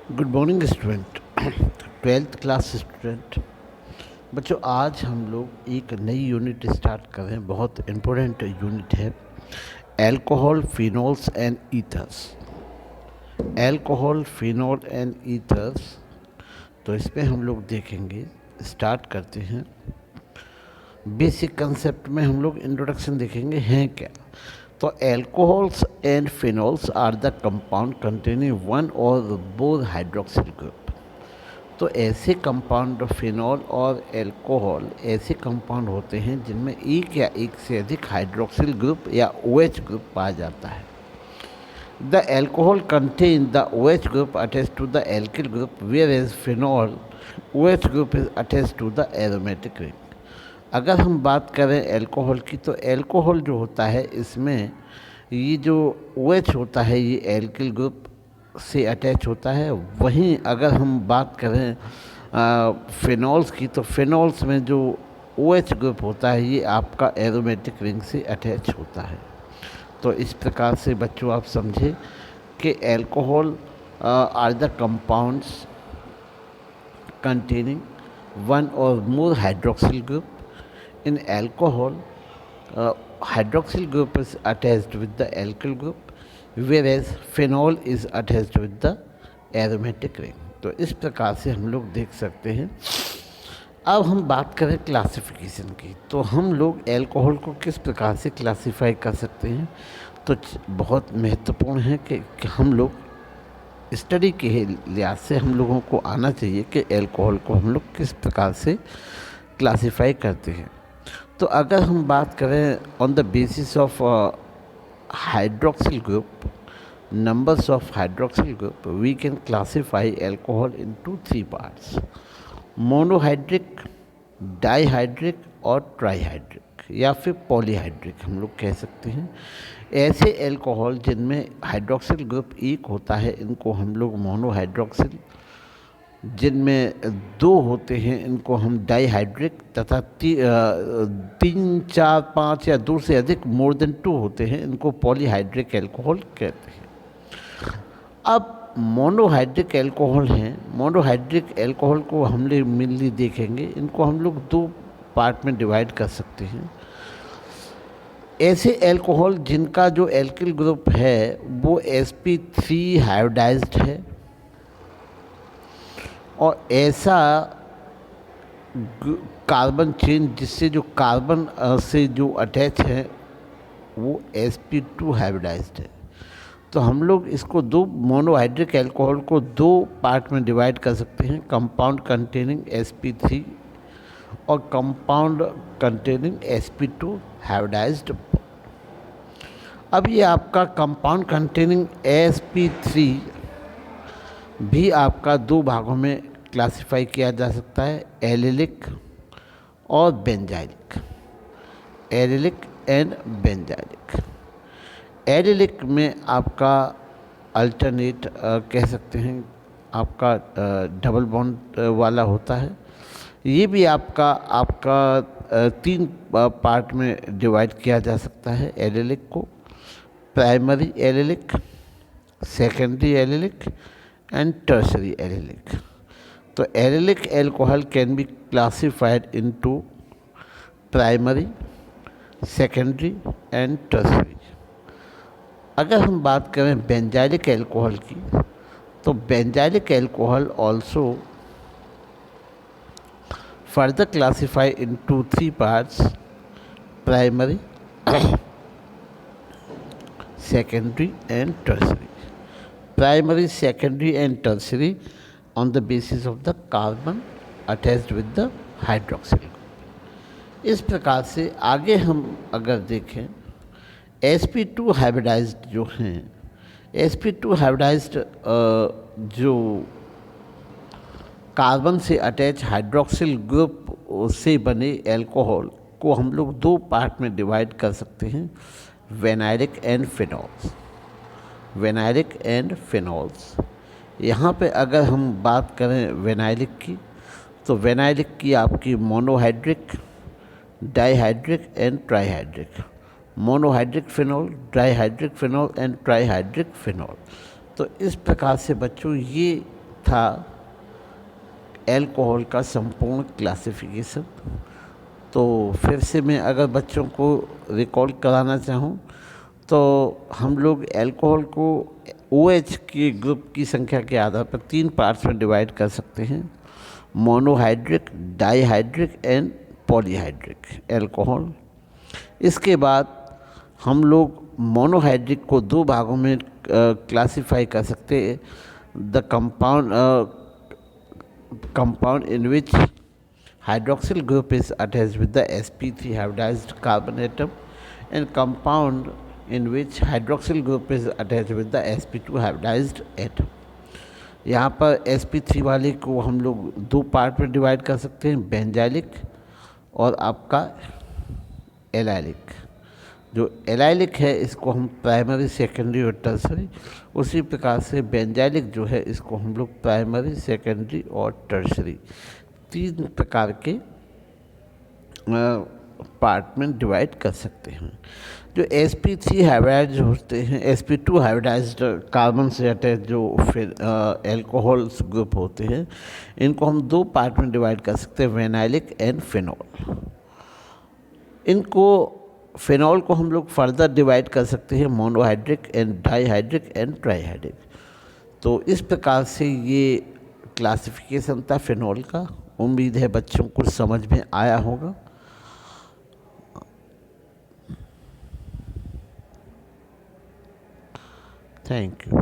Good morning student. Twelfth class student बच्चों, आज हम लोग एक नई यूनिट स्टार्ट कर रहे हैं। बहुत इम्पोर्टेंट यूनिट है, alcohol, phenols and ethers. Alcohol, phenol and ethers, तो इसमें हम लोग देखेंगे। स्टार्ट करते हैं। बेसिक कंसेप्ट में हम लोग इंट्रोडक्शन देखेंगे, हैं क्या। तो alcohols and phenols are the compound containing one or both hydroxyl group. तो ऐसे कंपाउंड, फिनॉल और एल्कोहल ऐसे कंपाउंड होते हैं जिनमें एक या एक से अधिक हाइड्रोक्सिल ग्रुप या OH ग्रुप पाया जाता है। The alcohol contain the OH group attach to the alkyl group, whereas phenol OH group is attach to the aromatic ring. अगर हम बात करें एल्कोहल की, तो एल्कोहल जो होता है इसमें ये जो OH होता है ये एल्किल ग्रुप से अटैच होता है। वहीं अगर हम बात करें फिनॉल्स की, तो फिनॉल्स में जो OH ग्रुप होता है ये आपका एरोमेटिक रिंग से अटैच होता है। तो इस प्रकार से बच्चों आप समझे कि alcohol are the compounds containing one or more hydroxyl group. In alcohol, hydroxyl group is attached with the alkyl group, whereas phenol is attached with the aromatic ring. तो इस प्रकार से हम लोग देख सकते हैं। अब हम बात करें क्लासिफिकेशन की, तो हम लोग एल्कोहल को किस प्रकार से क्लासीफाई कर सकते हैं। तो बहुत महत्वपूर्ण है कि हम लोग स्टडी के लिहाज से हम लोगों को आना चाहिए कि एल्कोहल को हम लोग किस प्रकार से क्लासीफाई करते हैं। तो अगर हम बात करें on the basis of hydroxyl group, numbers of hydroxyl group, we can classify alcohol into 3 parts: monohydric, dihydric और ट्राईहाइड्रिक, या फिर पॉलीहाइड्रिक हम लोग कह सकते हैं। ऐसे एल्कोहल जिनमें हाइड्रोक्सिल ग्रुप एक होता है इनको हम लोग मोनोहाइड्रोक्सिल, जिनमें 2 होते हैं इनको हम डाईहाइड्रिक, तथा 3, 4, 5 या 2 से अधिक मोर देन 2 होते हैं इनको पॉलीहाइड्रिक एल्कोहल कहते हैं। अब मोनोहाइड्रिक एल्कोहल हैं, मोनोहाइड्रिक एल्कोहल को हम लोग मेनली देखेंगे, इनको हम लोग 2 पार्ट में डिवाइड कर सकते हैं। ऐसे एल्कोहल जिनका जो एल्किल ग्रुप है वो sp3 हाइब्रिडाइज्ड है, और ऐसा कार्बन चेन जिससे जो कार्बन से जो अटैच है वो sp2 हाइब्रिडाइज्ड है। तो हम लोग इसको 2 मोनोहाइड्रिक एल्कोहल को 2 पार्ट में डिवाइड कर सकते हैं, कंपाउंड कंटेनिंग sp3 और कंपाउंड कंटेनिंग sp2 हाइब्रिडाइज्ड। अब ये आपका कंपाउंड कंटेनिंग sp3 भी आपका 2 भागों में क्लासिफाई किया जा सकता है, एलिलिक और benzylic. Allylic and benzylic. Allylic में आपका अल्टरनेट कह सकते हैं, आपका डबल बॉन्ड वाला होता है। ये भी आपका 3 पार्ट में डिवाइड किया जा सकता है एलिलिक को: primary allylic, secondary allylic and tertiary allylic. तो allylic alcohol can be classified into primary, secondary and tertiary. अगर हम बात करें बेंजाइलिक एल्कोहल की, तो benzylic alcohol also further classified into 3 parts: primary, secondary and tertiary. Primary, secondary and tertiary on the basis of the carbon attached with the hydroxyl group। इस प्रकार से आगे हम अगर देखें, sp2 हाइब्रिडाइज्ड जो हैं, sp2 हाइब्रिडाइज्ड जो कार्बन से अटैच हाइड्रोक्सिल ग्रुप से बने एल्कोहल को हम लोग 2 पार्ट में डिवाइड कर सकते हैं: वेनाइलिक एंड फिनॉल्स। वेनाइलिक एंड फिनॉल्स, यहाँ पे अगर हम बात करें वेनाइलिक की, तो वेनाइलिक की आपकी monohydric, dihydric and trihydric. Monohydric phenol, dihydric phenol and trihydric phenol. तो इस प्रकार से बच्चों ये था अल्कोहल का संपूर्ण क्लासिफिकेशन। तो फिर से मैं अगर बच्चों को रिकॉल कराना चाहूँ तो हम लोग अल्कोहल को OH के ग्रुप की संख्या के आधार पर 3 पार्ट्स में डिवाइड कर सकते हैं: monohydric, dihydric and polyhydric alcohol. इसके बाद हम लोग मोनोहाइड्रिक को 2 भागों में क्लासिफाई कर सकते हैं: the compound in which hydroxyl group is attached with the sp3 hybridized carbon atom, and compound in which hydroxyl group is attached with the sp2 hybridized atom। यहाँ पर sp3 वाले को हम लोग 2 पार्ट में डिवाइड कर सकते हैं: बेंजाइलिक और आपका एलाइलिक। जो एलाइलिक है इसको हम प्राइमरी, सेकेंडरी और टर्सरी, उसी प्रकार से बेंजाइलिक जो है इसको हम लोग प्राइमरी, सेकेंडरी और टर्सरी 3 प्रकार के पार्ट में डिवाइड कर सकते हैं। जो sp3 हाइब्रिड होते हैं, sp2 हाइब्रिडाइज्ड कार्बन से अटैच जो फिर अल्कोहल्स ग्रुप होते हैं, इनको हम 2 पार्ट में डिवाइड कर सकते हैं: वेनाइलिक एंड फिनॉल। इनको फिनॉल को हम लोग फर्दर डिवाइड कर सकते हैं: monohydric and dihydric and trihydric. तो इस प्रकार से ये क्लासिफिकेशन था फिनॉल का। उम्मीद है बच्चों को समझ में आया होगा। Thank you.